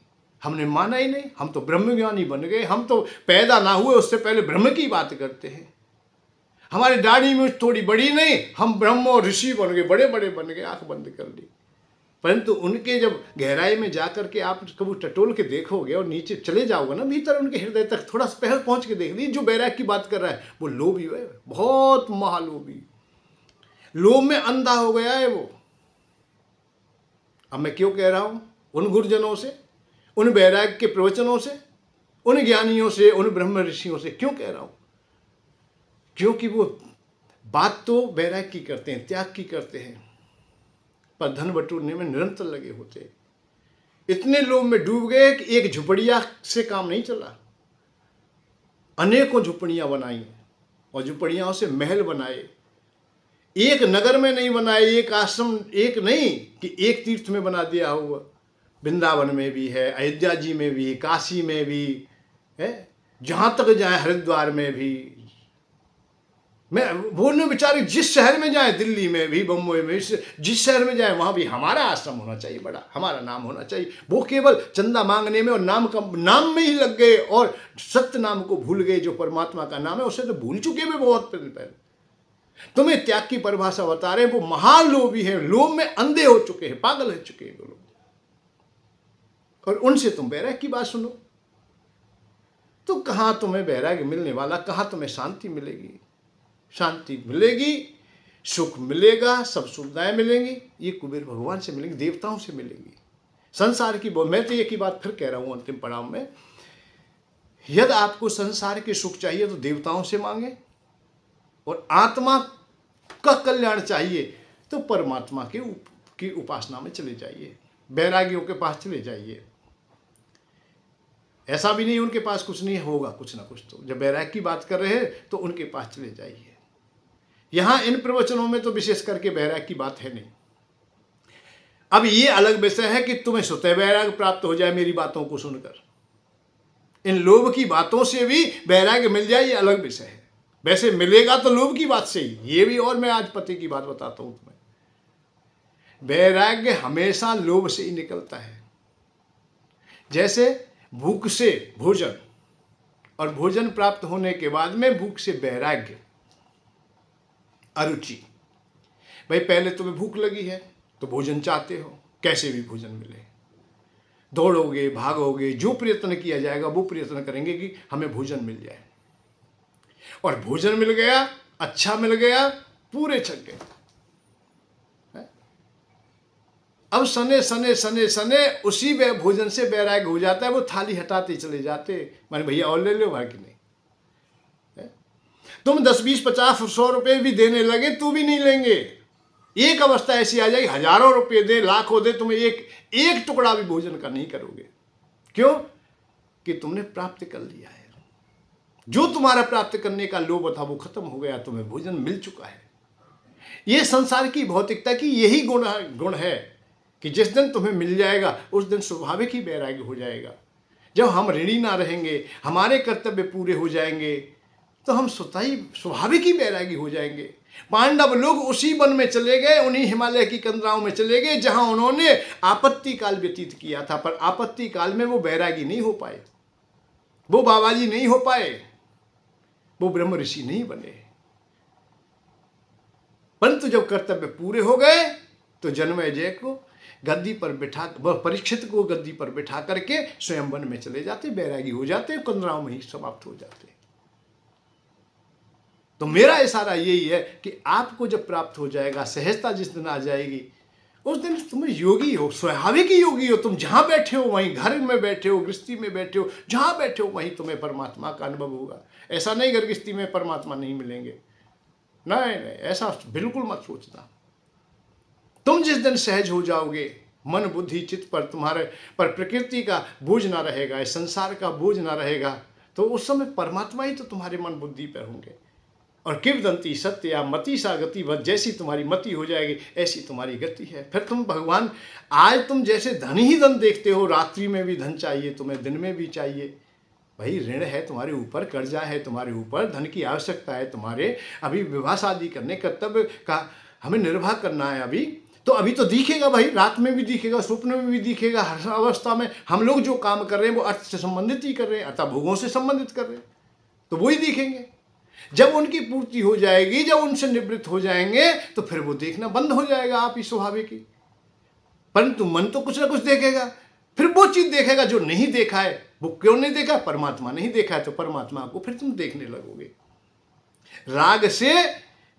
हमने माना ही नहीं। हम तो ब्रह्मज्ञानी बन गए। हम तो पैदा ना हुए उससे पहले ब्रह्म की बात करते हैं। हमारी दाढ़ी में थोड़ी बड़ी नहीं, हम ब्रह्म और ऋषि बन गए, बड़े बड़े बन गए, आंख बंद कर ली। परंतु उनके जब गहराई में जाकर के आप कभी टटोल के देखोगे और नीचे चले जाओगे ना भीतर उनके हृदय तक, थोड़ा सा पहले पहुंच के देख लीजिए। जो बैराग की बात कर रहा है वो लोभी है, बहुत महालोभी, लोभ में अंधा हो गया है वो। अब मैं क्यों कह रहा हूं? उन गुरुजनों से, उन बैराग के प्रवचनों से, उन ज्ञानियों से, उन ब्रह्म ऋषियों से क्यों कह रहा हूं? क्योंकि वो बात तो बैराग की करते हैं, त्याग की करते हैं, पर धन बटोरने में निरंतर लगे होते हैं। इतने लोभ में डूब गए कि एक झुपड़िया से काम नहीं चला। अनेकों झुपड़ियां बनाई और झुपड़ियाओं से महल बनाए। एक नगर में नहीं बनाए, एक आश्रम, एक नहीं कि एक तीर्थ में बना दिया हुआ। वृंदावन में भी है, अयोध्या जी में भी, काशी में भी है, जहाँ तक जाए हरिद्वार में भी। मैं बोलने बेचारे जिस शहर में जाए, दिल्ली में भी, बम्बई में, जिस शहर में जाए वहाँ भी हमारा आश्रम होना चाहिए, बड़ा हमारा नाम होना चाहिए। वो केवल चंदा मांगने में और नाम में ही लग गए और सत्य नाम को भूल गए, जो परमात्मा का नाम है उसे तो भूल चुके हैं बहुत पहले। तुम्हें त्याग की परिभाषा बता रहे हैं, वो महालोभी हैं, लोभ में अंधे हो चुके हैं, पागल हो चुके हैं वो लोग। और उनसे तुम बैराग की बात सुनो तो कहाँ तुम्हें वैराग्य मिलने वाला, कहाँ तुम्हें शांति मिलेगी? शांति मिलेगी, सुख मिलेगा, सब सुविधाएं मिलेंगी, ये कुबेर भगवान से मिलेंगी, देवताओं से मिलेंगी। संसार की, मैं तो एक ही बात फिर कह रहा हूं अंतिम पड़ाव में, यदि आपको संसार के सुख चाहिए तो देवताओं से मांगे, और आत्मा का कल्याण चाहिए तो परमात्मा की उपासना में चले जाइए, बैरागियों के पास चले जाइए। ऐसा भी नहीं उनके पास कुछ नहीं होगा, कुछ ना कुछ तो। जब बैराग की बात कर रहे हैं तो उनके पास चले जाइए। यहां इन प्रवचनों में तो विशेष करके बैराग की बात है नहीं। अब ये अलग विषय है कि तुम्हें स्वतः बैराग प्राप्त हो जाए मेरी बातों को सुनकर, इन लोभ की बातों से भी बैराग मिल जाए, ये अलग विषय है। वैसे मिलेगा तो लोभ की बात से ही, ये भी। और मैं आज पति की बात बताता हूँ तुम्हें, वैराग्य हमेशा लोभ से ही निकलता है। जैसे भूख से भोजन, और भोजन प्राप्त होने के बाद में भूख से वैराग्य, अरुचि। भाई पहले तुम्हें भूख लगी है तो भोजन चाहते हो, कैसे भी भोजन मिले, दौड़ोगे, भागोगे, जो प्रयत्न किया जाएगा वो प्रयत्न करेंगे कि हमें भोजन मिल जाए। और भोजन मिल गया, अच्छा मिल गया, पूरे छक गए। अब सने सने सने सने उसी भोजन से वैराग्य हो जाता है, वो थाली हटाते चले जाते, माने भैया और ले लो भाई कि नहीं। तुम 10, 20, 50, 100 रुपए भी देने लगे तो भी नहीं लेंगे। एक अवस्था ऐसी आ जाएगी, हजारों रुपए दे, लाखों दे, तुम्हें एक टुकड़ा भी भोजन का नहीं करोगे। क्यों? कि तुमने प्राप्त कर लिया है। जो तुम्हारा प्राप्त करने का लोभ था वो खत्म हो गया, तुम्हें भोजन मिल चुका है। ये संसार की भौतिकता की यही गुण है कि जिस दिन तुम्हें मिल जाएगा उस दिन स्वाभाविक ही वैराग्य हो जाएगा। जब हम ऋणी ना रहेंगे, हमारे कर्तव्य पूरे हो जाएंगे, तो हम स्वतः ही स्वाभाविक ही वैरागी हो जाएंगे। पांडव लोग उसी वन में चले गए, उन्हीं हिमालय की कंदराओं में चले गए जहां उन्होंने आपत्ति काल व्यतीत किया था, पर आपत्ति काल में वो वैरागी नहीं हो पाए, वो बाबाजी नहीं हो पाए, वो ब्रह्म ऋषि नहीं बने। परंतु जब कर्तव्य पूरे हो गए तो जन्मेजय को गद्दी पर बिठा, परीक्षित को गद्दी पर बिठा करके स्वयं वन में चले जाते, वैरागी हो जाते, कंदराओं में ही समाप्त हो जाते। तो मेरा इशारा यही है कि आपको जब प्राप्त हो जाएगा, सहजता जिस दिन आ जाएगी, उस दिन तुम्हें योगी हो, स्वाभाविक ही योगी हो। तुम जहां बैठे हो वहीं, घर में बैठे हो, गृहस्थी में बैठे हो, जहां बैठे हो वहीं तुम्हें परमात्मा का अनुभव होगा। ऐसा नहीं घर गृहस्थी में परमात्मा नहीं मिलेंगे, नहीं नहीं, ऐसा बिल्कुल मत सोचना। तुम जिस दिन सहज हो जाओगे, मन बुद्धि चित्त पर तुम्हारे पर प्रकृति का बोझ ना रहेगा, संसार का बोझ ना रहेगा, तो उस समय परमात्मा ही तो तुम्हारे मन बुद्धि पर होंगे। और किवदंती सत्य या मति सा गति, जैसी तुम्हारी मति हो जाएगी ऐसी तुम्हारी गति है। फिर तुम भगवान, आज तुम जैसे धन ही धन देखते हो, रात्रि में भी धन चाहिए तुम्हें, दिन में भी चाहिए। भाई ऋण है तुम्हारे ऊपर, कर्जा है तुम्हारे ऊपर, धन की आवश्यकता है तुम्हारे, अभी विवाह शादी करने, कर्तव्य का हमें निर्वाह करना है अभी, तो अभी तो दिखेगा भाई, रात में भी दिखेगा, स्वप्न में भी दिखेगा, हर अवस्था में हम लोग जो काम कर रहे हैं वो अर्थ से संबंधित ही कर रहे हैं, अर्थात भोगों से संबंधित कर रहे हैं, तो वही दिखेंगे। जब उनकी पूर्ति हो जाएगी, जब उनसे निवृत्त हो जाएंगे, तो फिर वो देखना बंद हो जाएगा, आप ही स्वाभाविक ही। परंतु मन तो कुछ ना कुछ देखेगा, फिर वो चीज देखेगा जो नहीं देखा है। वो क्यों नहीं देखा? परमात्मा नहीं देखा है, तो परमात्मा को फिर तुम देखने लगोगे। राग से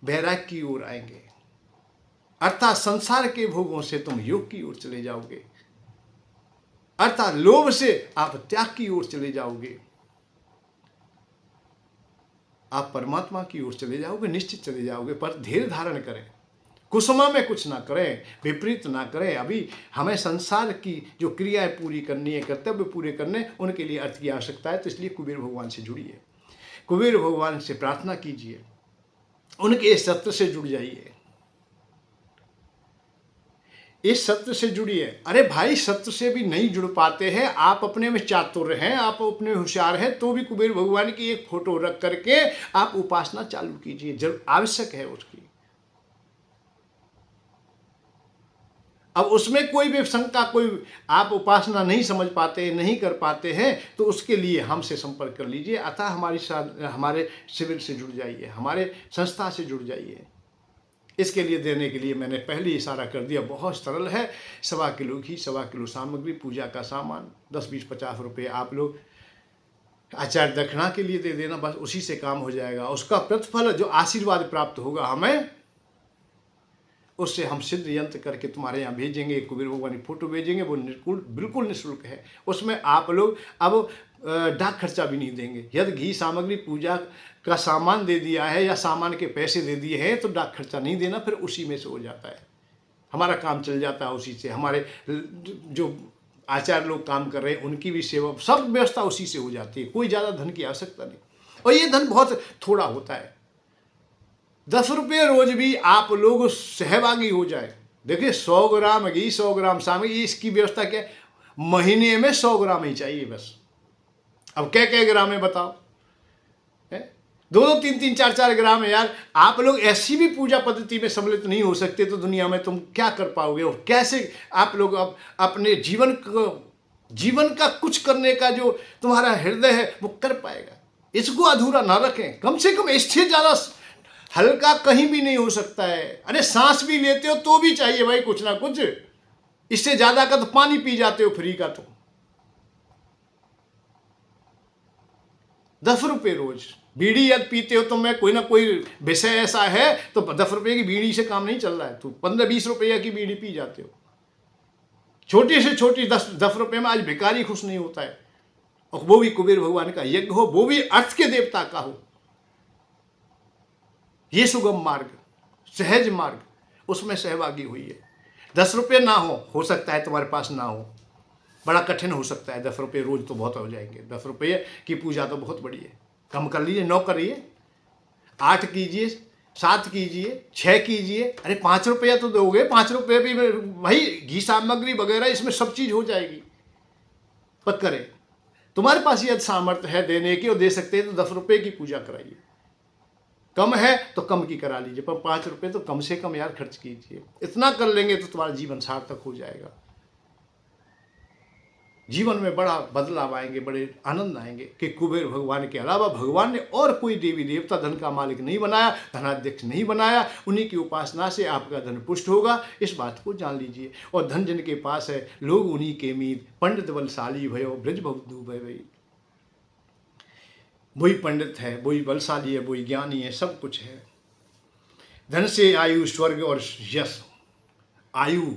वैराग की ओर आएंगे, अर्थात संसार के भोगों से तुम योग की ओर चले जाओगे, अर्थात लोभ से आप त्याग की ओर चले जाओगे, आप परमात्मा की ओर चले जाओगे, निश्चित चले जाओगे। पर धैर्य धारण करें, कुसुमा में कुछ ना करें, विपरीत ना करें। अभी हमें संसार की जो क्रियाएं पूरी करनी है, कर्तव्य पूरे करने, उनके लिए अर्थ की आवश्यकता है। तो इसलिए कुबेर भगवान से जुड़िए, कुबेर भगवान से प्रार्थना कीजिए, उनके सत्र से जुड़ जाइए, इस सत्र से जुड़िए। अरे भाई, सत्र से भी नहीं जुड़ पाते हैं, आप अपने में चातुर हैं, आप अपने होशियार हैं, तो भी कुबेर भगवान की एक फोटो रख करके आप उपासना चालू कीजिए, जरूर आवश्यक है उसकी। अब उसमें कोई भी शंका, कोई आप उपासना नहीं समझ पाते, नहीं कर पाते हैं, तो उसके लिए हमसे संपर्क कर लीजिए, अतः हमारे शिविर से जुड़ जाइए, हमारे संस्था से जुड़ जाइए। इसके लिए देने के लिए मैंने पहले ही इशारा कर दिया, बहुत सरल है। 1.25 किलो घी, 1.25 किलो सामग्री, पूजा का सामान, 10, 20, 50 रुपये आप लोग आचार्य दक्षिणा के लिए दे देना, बस उसी से काम हो जाएगा। उसका प्रतिफल जो आशीर्वाद प्राप्त होगा हमें, उससे हम सिद्ध यंत्र करके तुम्हारे यहाँ भेजेंगे, कुबेर भगवान की फोटो भेजेंगे, वो बिल्कुल निःशुल्क है। उसमें आप लोग अब डाक खर्चा भी नहीं देंगे। यदि घी सामग्री पूजा का सामान दे दिया है या सामान के पैसे दे दिए हैं तो डाक खर्चा नहीं देना, फिर उसी में से हो जाता है, हमारा काम चल जाता है उसी से। हमारे जो आचार्य लोग काम कर रहे हैं उनकी भी सेवा, सब व्यवस्था उसी से हो जाती है, कोई ज़्यादा धन की आवश्यकता नहीं। और ये धन बहुत थोड़ा होता है, 10 रुपये रोज भी आप लोग सहभागी हो जाए। देखिए 100 ग्राम घी, 100 ग्राम सामग्री, इसकी व्यवस्था क्या, महीने में 100 ग्राम ही चाहिए बस। अब क्या ग्राम है बताओ, 2-2, 3-3, 4-4 ग्राम है यार। आप लोग ऐसी भी पूजा पद्धति में सम्मिलित नहीं हो सकते तो दुनिया में तुम क्या कर पाओगे, और कैसे आप लोग अपने जीवन का कुछ करने का जो तुम्हारा हृदय है वो कर पाएगा। इसको अधूरा ना रखें। कम से कम इससे ज़्यादा हल्का कहीं भी नहीं हो सकता है। अरे सांस भी लेते हो तो भी चाहिए भाई कुछ ना कुछ। इससे ज़्यादा का तो पानी पी जाते हो फ्री का। तो 10 रुपये रोज बीड़ी यदि पीते हो तो मैं कोई ना कोई विषय ऐसा है तो 10 रुपये की बीड़ी से काम नहीं चल रहा है। तो 15-20 रुपये की बीड़ी पी जाते हो। छोटी से छोटी 10 रुपये में आज भिखारी खुश नहीं होता है, और वो भी कुबेर भगवान का यज्ञ हो, वो भी अर्थ के देवता का हो। ये सुगम मार्ग, सहज मार्ग, उसमें सहभागी हुई है। 10 रुपये ना हो सकता है तुम्हारे पास ना हो, बड़ा कठिन हो सकता है। 10 रुपये रोज तो बहुत हो जाएंगे। 10 रुपये की पूजा तो बहुत बड़ी है। कम कर लीजिए, 9 करिए, 8 कीजिए, 7 कीजिए, 6 कीजिए। अरे 5 रुपया तो दोगे, 5 रुपये भी भाई घी सामग्री वगैरह इसमें सब चीज़ हो जाएगी। पर करें, तुम्हारे पास यदि सामर्थ्य है देने की और दे सकते हैं तो 10 रुपये की पूजा कराइए। कम है तो कम की करा लीजिए, पर 5 रुपये तो कम से कम यार खर्च कीजिए। इतना कर लेंगे तो तुम्हारा जीवन सार्थक हो जाएगा। जीवन में बड़ा बदलाव आएंगे, बड़े आनंद आएंगे कि कुबेर भगवान के अलावा भगवान ने और कोई देवी देवता धन का मालिक नहीं बनाया, धनाध्यक्ष नहीं बनाया। उन्हीं की उपासना से आपका धन पुष्ट होगा, इस बात को जान लीजिए। और धन जिनके पास है लोग उन्हीं के मीत पंडित बलशाली भयो ब्रज बबधू भय। वही पंडित है, वही बलशाली है, वही ज्ञानी है, सब कुछ है। धन से आयु, स्वर्ग और यश। आयु,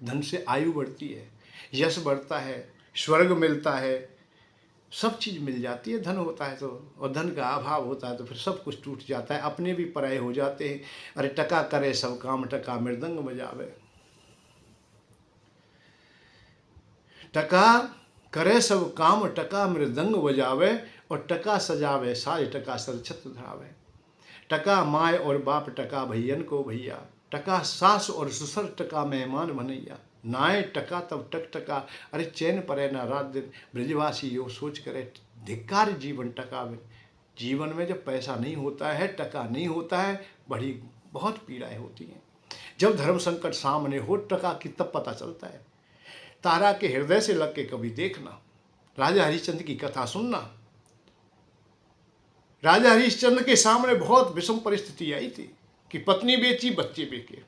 धन से आयु बढ़ती है, यश बढ़ता है, स्वर्ग मिलता है, सब चीज़ मिल जाती है। धन होता है तो, और धन का अभाव होता है तो फिर सब कुछ टूट जाता है, अपने भी पराये हो जाते हैं। अरे टका करे सब काम, टका मृदंग बजावे। टका करे सब काम, टका मृदंग बजावे, और टका सजावे साज, टका सरछत धरावे। टका माय और बाप, टका भैयन को भैया। टका सास और ससुर, टका मेहमान बनैया। नाय टका तब टक टका, अरे चैन परे ना रात दिन। ब्रजवासी यो सोच करे धिक्कार जीवन टका में। जीवन में जब पैसा नहीं होता है, टका नहीं होता है, बहुत पीड़ाएं होती हैं। जब धर्म संकट सामने हो टका की तब पता चलता है। तारा के हृदय से लग के कभी देखना, राजा हरिश्चंद्र की कथा सुनना। राजा हरिश्चंद्र के सामने बहुत विषम परिस्थिति आई थी कि पत्नी बेची, बच्चे बेचे,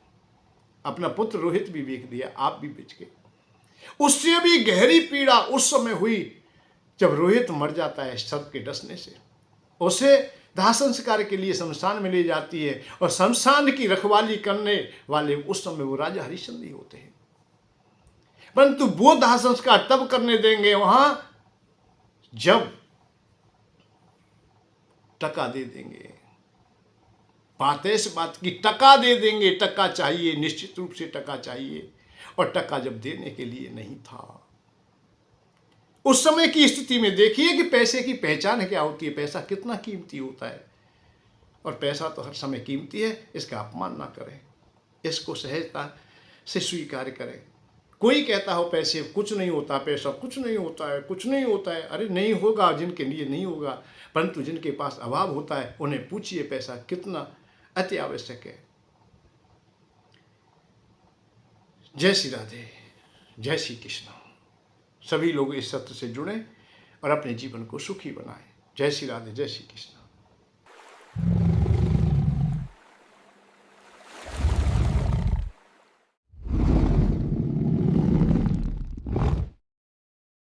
अपना पुत्र रोहित भी बेच दिया, आप भी बेच गए। उससे भी गहरी पीड़ा उस समय हुई जब रोहित मर जाता है सर्प के डसने से। उसे दाह संस्कार के लिए शमशान में ले जाती है, और शमशान की रखवाली करने वाले उस समय वो राजा हरिश्चंद्र ही होते हैं। परंतु वो दाह संस्कार तब करने देंगे वहां जब टका दे देंगे। बात है इस बात की, टका दे देंगे। टका चाहिए, निश्चित रूप से टका चाहिए, और टका जब देने के लिए नहीं था। उस समय की स्थिति में देखिए कि पैसे की पहचान क्या होती है, पैसा कितना कीमती होता है। और पैसा तो हर समय कीमती है, इसका अपमान ना करें, इसको सहजता से स्वीकार करें। कोई कहता हो पैसे कुछ नहीं होता, पैसा कुछ नहीं होता है, कुछ नहीं होता है। अरे नहीं होगा जिनके लिए नहीं होगा, परंतु जिनके पास अभाव होता है उन्हें पूछिए पैसा कितना अति आवश्यक है। जय श्री राधे, जय श्री कृष्ण। सभी लोग इस सत्य से जुड़ें और अपने जीवन को सुखी बनाएं। जय श्री राधे, जय श्री कृष्ण।